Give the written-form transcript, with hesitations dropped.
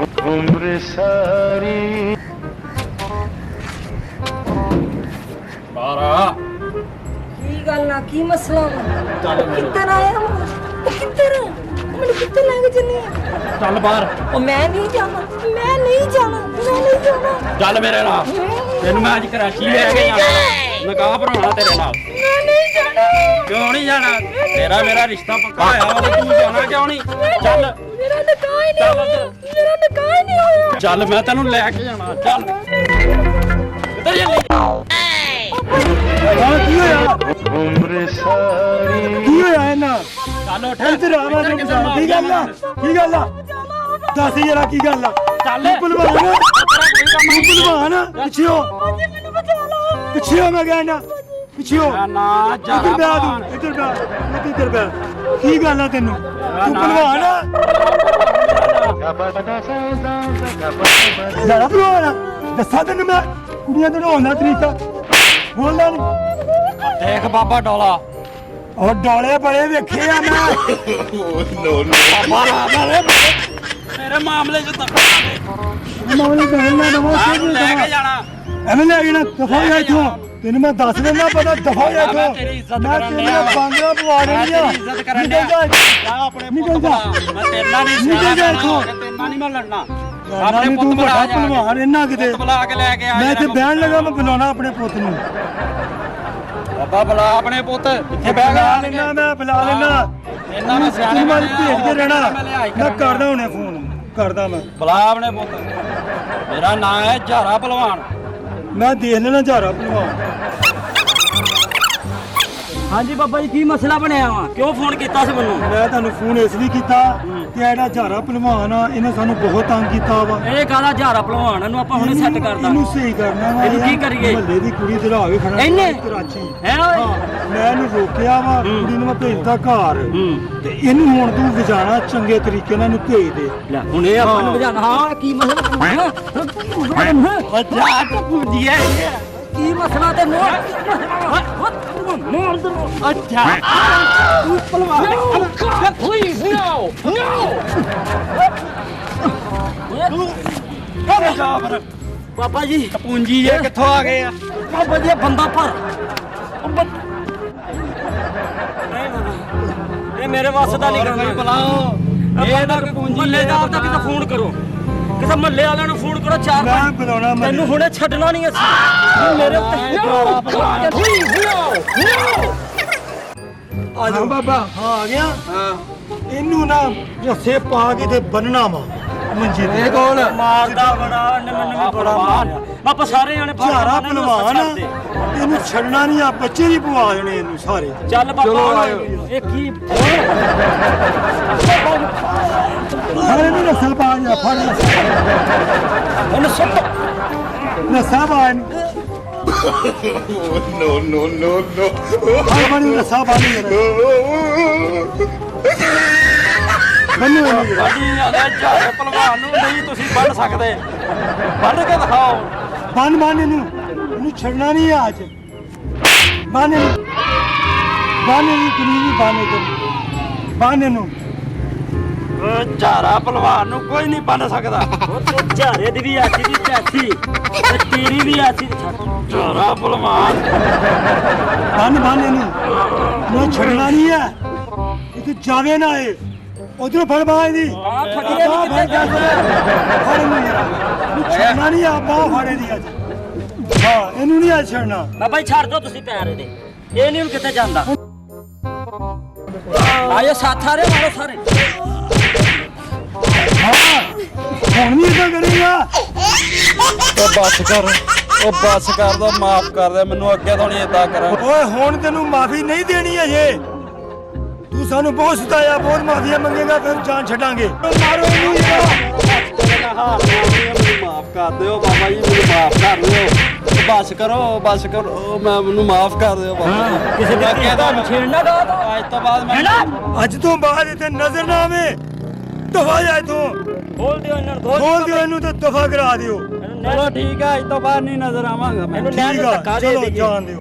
उम्र सारी ਕੀ ਗੱਲ ਆ ਕੀ ਮਸਲਾ ਵਾ ਕਿੱਧਰ ਆਇਆ ਉਹ ਕਿੱਧਰ ਮੈਨੂੰ ਕਿੱਥੇ ਲੈ ਕੇ ਚੱਲੀ ਆ ਚੱਲ ਬਾਹਰ ਉਹ ਮੈਂ ਨਹੀਂ ਜਾਣਾ ਮੈਂ ਨਹੀਂ ਜਾਣਾ ਚੱਲ ਮੇਰੇ ਨਾਲ ਤੈਨੂੰ ਮੈਂ ਅੱਜ ਕਰਾਚੀ ਲੈ ਕੇ ਜਾਣਾ ਨਿਕਾਹ ਭਰਾਉਣਾ ਤੇਰੇ ਨਾਲ ਮੈਂ ਨਹੀਂ ਜਾਣਾ ਕਿਉਂ ਨਹੀਂ ਜਾਣਾ ਤੇਰਾ ਮੇਰਾ ਰਿਸ਼ਤਾ ਪੱਕਾ ਹੋਇਆ ਵਾ ਤੇ ਤੂੰ ਜਾਣਾ ਕਿਉਂ ਨਹੀਂ ਚੱਲ ਮੇਰਾ ਨਿਕਾਹ ਹੀ ਨਹੀਂ ਹੋਇਆ ਮੇਰਾ ਨਿਕਾਹ ਹੀ ਨਹੀਂ ਹੋਇਆ ਚੱਲ ਮੈਂ ਤੈਨੂੰ ਲੈ ਕੇ ਜਾਣਾ ਚੱਲ ਕਿੱਧਰ ਚੱਲੀ ਕੀ ਹੋਇਆ उम्र सारी ਕੀ ਹੋਇਆ ਇਹਨਾਂ ਚੱਲ ਉੱਠ ਇੱਧਰ ਆ ਮੈਂ ਤੈਨੂੰ ਦੱਸਾਂ। ਕੀ ਗੱਲ ਆ ਕੀ ਗੱਲ ਆ ਦੱਸ ਜਰਾ ਕੀ ਗੱਲ ਆ ਚੱਲ ਤੂੰ ਭਲਵਾਨ ਤੂੰ ਭਲਵਾਨ ਪਿੱਛੇ ਹੋ ਮੈਨੂੰ ਬਚਾ ਲਓ ਪਿੱਛੇ ਹੋ ਮੈਂ ਕਹਿੰਦਾ ਪਿੱਛੇ ਹੋ ਨਾ ਜਾ ਇੱਧਰ ਬੈ ਤੂੰ ਇੱਧਰ ਬੈ ਕੀ ਗੱਲ ਆ ਤੈਨੂੰ ਤੂੰ ਭਲਵਾਨ ਆ ਜਰਾ ਭਲਵਾਨ ਆ ਦੱਸਾਂ ਤੈਨੂੰ ਮੈਂ ਕੁੜੀਆਂ ਤੋਂ ਹੋਣ ਦਾ ਤਰੀਕਾ ਬੋਲਦਾ ਨਹੀਂ ਦੇਖ ਬਾਬਾ ਡੋਲਾ ਉਹ ਡੋਲੇ ਬੜੇ ਵੇਖੇ ਆ ਮੈਂ ਬਾਬਾ ਮੇਰੇ ਮਾਮਲੇ ਚ ਦਖਲ ਮਾਮਲੇ ਬਹਿਣਾ ਨਵਾਂ ਆਹ ਲੈ ਕੇ ਜਾਣਾ ਐਵੇਂ ਲੈ ਜਾਣਾ ਦਫਾ ਜਾ ਇੱਥੋਂ ਤੈਨੂੰ ਮੈਂ ਦੱਸ ਦਿੰਦਾ ਪਤਾ ਦਫਾ ਜਾ ਮੈਂ ਇੱਥੋਂ ਤੇਰੀ ਇੱਜ਼ਤ ਮੈਂ ਕਰਨ ਤੇਰੇ ਡਿਆ ਬਾਂਗੜਾ ਪਵਾ ਮੈਂ ਦੇਣੀ ਆ ਤੇਰੀ ਇੱਜ਼ਤ ਕਰਨ ਡਿਆ ਜਾ ਆਪਣੇ ਪੁੱਤ ਨਿਕਲ ਜਾ। ਬੁਲਾ ਮੈਂ ਤੇਰੇ ਨਾਲ ਨਹੀਂ ਨਿਕਲ ਜਾ ਇੱਥੋਂ। ਤੇਰੇ ਨਹੀਂ ਮੈਂ ਲੜਨਾ ਆਪਣੇ ਆਪਣੇ ਤੂੰ ਪੁੱਤ ਵੱਡਾ ਬੁਲਾ ਜਾ ਭਲਵਾਨ ਇੰਨਾ ਕਿਤੇ ਪੁੱਤ ਬੁਲਾ ਕੇ ਲੈ ਕੇ ਆ ਮੈਂ ਇੱਥੇ ਬਹਿਣ ਲੱਗਾ ਮੈਂ ਬੁਲਾਉਣਾ ਆਪਣੇ ਪੁੱਤ ਨੂੰ ਬਾਬਾ ਬੁਲਾ ਆਪਣੇ ਪੁੱਤ ਇੱਥੇ ਬਹਿ ਬੁਲਾ ਗਿਆ ਲੈਣਾ ਮੈਂ ਬੁਲਾ ਲੈਣਾ ਇੰਨਾ ਮੈਂ ਸਿਆਣੇ ਤੂੰ ਮੈਂ ਬਣਿਆ, ਭੇਜ ਕੇ ਰਹਿਣਾ ਮੈਂ ਲਿਆਈ ਮੈਂ ਕਰਾਂਗਾ। ਕਰਦਾ ਹੁਣੇ ਫੋਨ ਕਰਦਾ ਮੈਂ ਬੁਲਾ ਆਪਣੇ ਪੁੱਤ ਮੇਰਾ ਨਾਂ ਹੈ ਝਾਰਾ ਪਹਿਲਵਾਨ ਮੈਂ ਦੇਖ ਲੈਣਾ ਝਾਰਾ ਭਲਵਾਨ ਹਾਂਜੀ ਬਾਬਾ ਜੀ ਕੀ ਮਸਲਾ ਬਣਿਆ ਵਾ ਕਿਉਂ ਫੋਨ ਕੀਤਾ ਸੀ ਮੈਨੂੰ ਮੈਂ ਤੁਹਾਨੂੰ ਫੋਨ ਇਸ ਲਈ ਕੀਤਾ ਕਿ ਇਹਦਾ ਝਾਰਾ ਭਲਵਾਨ ਆ ਇਹਨੇ ਸਾਨੂੰ ਬਹੁਤ ਤੰਗ ਕੀਤਾ ਵਾ ਇਹ ਕਾਹਦਾ ਝਾਰਾ ਭਲਵਾਨ ਇਹਨੂੰ ਆਪਾਂ ਹੁਣੇ ਸੈੱਟ ਕਰ ਇਹਨੂੰ ਦਾਂਗੇ ਸਹੀ ਕਰਨਾ ਵਾ ਇਹਨੂੰ ਕੀ ਕਰੀਏ? ਮਹੱਲੇ ਦੀ ਕੁੜੀ ਚੜਾ ਕੇ ਖੜਾ ਇਹਨੇ? ਕਰਾਚੀ ਹੈ ਓਏ ਮੈਂ ਇਹਨੂੰ ਰੋਕਿਆ ਵਾ ਕੁੜੀ ਨੂੰ ਮੈਂ ਭੇਜਦਾ ਘਰ ਤੇ ਇਹਨੂੰ ਹੁਣ ਤੂੰ ਵਜਾਣਾ ਚੰਗੇ ਤਰੀਕੇ ਨਾਲ ਇਹਨੂੰ ਭੇਜ ਦੇ ਲੈ ਹੁਣ ਇਹ ਆਪਾਂ ਨੂੰ ਵਜਾਣਾ ਹਾਂ ਕੀ ਮਸਲਾ ਬਣਿਆ ਜਾ ਟਪੂਜੀਏ ਕੀ ਮਸਲਾ ਤੇ ਨੋ ਮਾਰ ਦੇ ਅੱਛਾ ਤੂੰ ਭਲਵਾਨ ਪਲੀਜ਼ ਨੋ come ਜਾ ਫਿਰ ਬਾਬਾ ਜੀ ਟਪੂੰਜੀ ਇਹ ਕਿੱਥੋਂ ਆ ਗਏ ਆ ਬਾਬਾ ਜੀ ਇਹ ਬੰਦਾ ਭਰ ਇਹ ਮੇਰੇ ਵਾਸਤੇ ਦਾ ਨਹੀਂ ਹੋਰ ਕੋਈ ਕਰਨਾ ਬੁਲਾਓ ਇਹ ਤਾਂ ਮਹੱਲੇਦਾਰ ਦਾ ਕਿਤੇ ਫੋਨ ਕਰੋ ਕਿਸੇ ਮਹੱਲੇ ਵਾਲਿਆਂ ਨੂੰ ਫੋਨ ਕਰੋ ਚਾਰ ਮੈਂ ਪੰਜ ਬੁਲਾਉਣਾ ਮੈਂ ਤੈਨੂੰ ਹੁਣੇ ਛੱਡਣਾ ਨਹੀਂ ਅਸੀਂ ਮੇਰੇ ਉੱਤੇ ਆ ਜਾ ਬਾਬਾ ਹਾਂ ਆ ਗਿਆ ਹਾਂ ਇਹਨੂੰ ਨਾ ਰੱਸੇ ਪਾ ਕੇ ਤੇ ਬੰਨਣਾ ਵਾ ਮੰਜੀ ਤੇ ਇਹ ਕੌਣ ਮਾਰਦਾ ਬੜਾ ਇਹਨੇ ਮੈਨੂੰ ਵੀ ਬੜਾ ਮਾਰਿਆ ਬਾਪਾ ਸਾਰੇ ਜਾਣੇ ਫੜ ਝਾਰਾ ਕੇ ਇਹਨੂੰ ਭਲਵਾਨ ਛੱਡ ਦੇ। ਇਹਨੂੰ ਛੱਡਣਾ ਨਹੀਂ ਆ ਬੱਚੇ ਵੀ ਪਵਾ ਦੇਣੇ ਇਹਨੂੰ ਸਾਰੇ ਚੱਲ ਚਲੋ ਬਾਬਾ ਆਇਓ। ਇਹ ਕੀ ਸਾਰੇ ਨੂੰ ਰੱਸਾ ਪਾ ਜਾ ਫੜ ਇਹਨੂੰ ਸੁੱਟ ਰੱਸਾ ਪਾ ਇਹਨੂੰ no no no no ਹਾਂ ਬਣੀ ਰੱਸਾ ਪਾ ਲਈ ਬੰਨੂ ਇਹਨੂੰ ਜਰਾ। ਸਾਡੀ ਆਲੇ ਝਾਰੇ ਪਹਿਲਵਾਨ ਨੂੰ ਨਹੀਂ ਤੁਸੀਂ ਬੰਨ ਸਕਦੇ ਬੰਨ ਕੇ ਦਿਖਾਓ ਬੰਨ ਇਹਨੂੰ ਛੱਡਣਾ ਨਹੀਂ ਆ ਅੱਜ ਬੰਨ ਇਹਨੂੰ ਕੁੜੀ ਨਹੀਂ ਬੰਨ ਇਹਨੂੰ ਉਹ ਝਾਰਾ ਪਹਿਲਵਾਨ ਨੂੰ ਕੋਈ ਨਹੀਂ ਬੰਨ ਸਕਦਾ ਉਹ ਤੇ ਝਾਰੇ ਦੀ ਵੀ ਆਸੀ ਦੀ ਪੈਸੀ ਤੇ ਤੇਰੀ ਵੀ ਆਸੀ ਦੀ ਛੱਡ ਝਾਰਾ ਪਹਿਲਵਾਨ ਬੰਨ ਇਹਨੂੰ ਛੱਡਣਾ ਨਹੀਂ ਹੈ ਇਹ ਤੂੰ ਜਾਵੇ ਨਾ ਇਹ ਉਧਰੋਂ ਫੜ ਬਾਹ ਇਹਦੀ ਆਹ ਫੜੀਏ ਨੀ ਕਿੱਥੇ ਫੜ ਇਹਨੂੰ ਯਾਰ ਇਹਨੂੰ ਛੱਡਣਾ ਨਹੀਂ ਆ ਬਾਹ ਫੜੇ ਦੀ ਅੱਜ ਹਾਂ ਇਹਨੂੰ ਨਹੀਂ ਅੱਜ ਛੱਡਣਾ ਬਾਬਾ ਜੀ ਛੱਡ ਦਿਓ ਤੁਸੀਂ ਪੈਰ ਇਹਦੇ ਇਹ ਨਹੀਂ ਹੁਣ ਕਿੱਥੇ ਜਾਂਦਾ ਆਇਓ ਸਾਥ ਆ ਰਹੇ ਮਾਰੋ ਸਾਰੇ ਹਾਂ ਹੁਣ ਵੀ ਇਦਾਂ ਕਰੇਗਾ ਉਹ ਬੱਸ ਕਰ ਦੋ ਮਾਫ ਕਰ ਦੇ ਮੈਨੂੰ ਅੱਗੇ ਤੋਂ ਨਹੀਂ ਇਦਾਂ ਕਰਾਂ ਓਏ ਹੁਣ ਤੈਨੂੰ ਮਾਫੀ ਨਹੀਂ ਦੇਣੀ ਅਜੇ ਤੂੰ ਸਾਨੂੰ ਬਹੁਤ ਸਤਾਇਆ ਬਹੁਤ ਮਾਫੀਆਂ ਮੰਗੇਗਾ ਫਿਰ ਜਾਨ ਛੱਡਾਂਗੇ ਮਾਰੋ ਇਹਨੂੰ ਮੈਨੂੰ ਮਾਫ ਕਰ ਦਿਓ ਬਾਬਾ ਜੀ ਮੈਨੂੰ ਮਾਫ ਕਰ ਦਿਓ ਬਸ ਕਰੋ ਮੈਂ ਮੈਨੂੰ ਮਾਫ ਕਰ ਦਿਓ ਬਾਬਾ ਜੀ ਕਿਸੇ ਦੇ ਅੱਗੇ ਤੋਂ ਛੇੜਨਾ ਦਾ ਅੱਜ ਤੋਂ ਬਾਅਦ ਮੈਂ ਅੱਜ ਤੋਂ ਬਾਅਦ ਇੱਥੇ ਨਜ਼ਰ ਨਾ ਆਵੇ ਦਫਾ ਜਾ ਇੱਥੋਂ ਖੋਲ ਦਿਓ ਇਹਨਾਂ ਨੂੰ ਖੋਲ ਦਿਓ ਇਹਨੂੰ ਤੇ ਦਫਾ ਕਰਾ ਦਿਓ ਚਲੋ ਠੀਕ ਹੈ ਅੱਜ ਤੋਂ ਬਾਅਦ ਨਹੀਂ ਨਜ਼ਰ ਆਵਾਂਗਾ ਮੈਂ ਇਹਨੂੰ ਠੀਕ ਆ ਧੱਕਾ ਦੇ ਚਲੋ ਦੇਈਏ ਜਾਣ ਦਿਓ